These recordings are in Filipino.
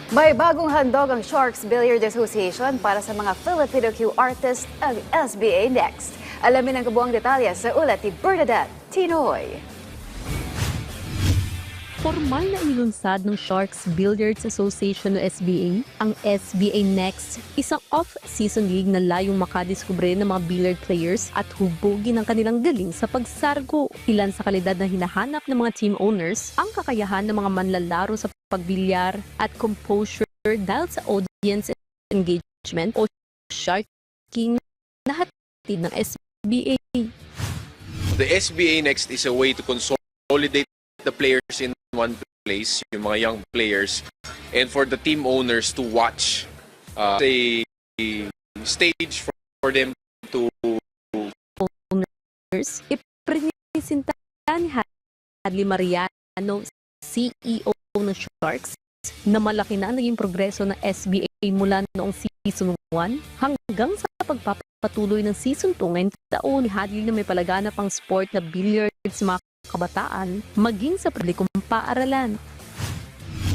May bagong handog ang Sharks Billiard Association para sa mga Filipino Q artists ang SBA Next. Alamin ang kabuang detalye sa ulat ni Bernadette Tinoy. Formal na inilunsad ng Sharks Billiards Association o SBA ang SBA Next, isang off-season league na layong makadiskubre ng mga billiard players at hubugin ang kanilang galing sa pagsargo. Ilan sa kalidad na hinahanap ng mga team owners ang kakayahan ng mga manlalaro sa pagbilyar at composure dahil sa audience engagement o sharking na hatid ng SBA. The SBA Next is a way to consolidate the players in one place, yung mga young players, and for the team owners to watch a stage for them to owners. Ipresenta ni Hadley Mariano, CEO ng Sharks, na malaki na ang naging progreso ng SBA mula noong season 1 hanggang sa pagpapatuloy ng season 2 ngayong taon. Ni Hadley na may palaganap ang sport na billiards mga kabataan maging sa publikong paaralan.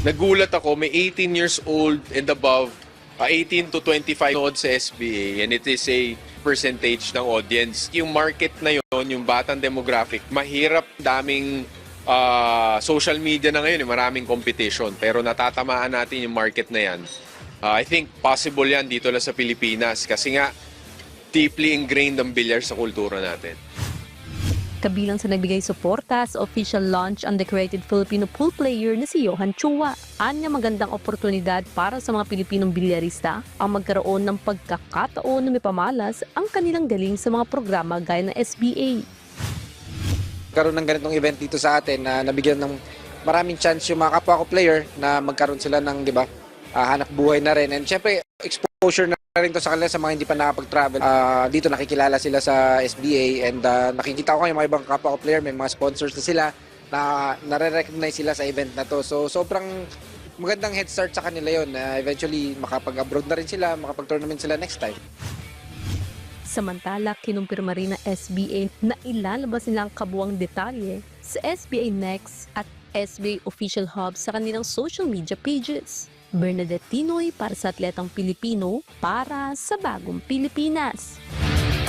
Nagulat ako, may 18 years old and above, 18 to 25 nood sa SBA, and it is a percentage ng audience. Yung market na yon, yung batang demographic, mahirap, daming social media na ngayon, maraming competition, pero natatamaan natin yung market na yan. I think possible yan dito lang sa Pilipinas kasi nga deeply ingrained ang bilyar sa kultura natin. Kabilang sa nagbigay suporta sa official launch ang decorated Filipino pool player na si Johan Chua. Anya magandang oportunidad para sa mga Pilipinong bilyarista ang magkaroon ng pagkakataon na may pamalas ang kanilang galing sa mga programa gaya ng SBA. Karoon ng ganitong event dito sa atin na nabigyan ng maraming chance yung mga kapwa ko player na magkaroon sila ng, di ba, hanap buhay na rin. And syempre, exposure na rin to sa kanila sa mga hindi pa nakapag-travel. Dito nakikilala sila sa SBA and nakikita ko yung mga ibang kapwa ko player, may mga sponsors na sila na nare-recognize sila sa event na to. So sobrang magandang head start sa kanila yon na eventually makapag-abroad na rin sila, makapag-tournament sila next time. Samantala, kinumpirma rin ng SBA na ilalabas nila ang kabuang detalye sa SBA Next at SBA Official Hub sa kanilang social media pages. Bernadette Tinoy para sa Atletang Pilipino para sa Bagong Pilipinas.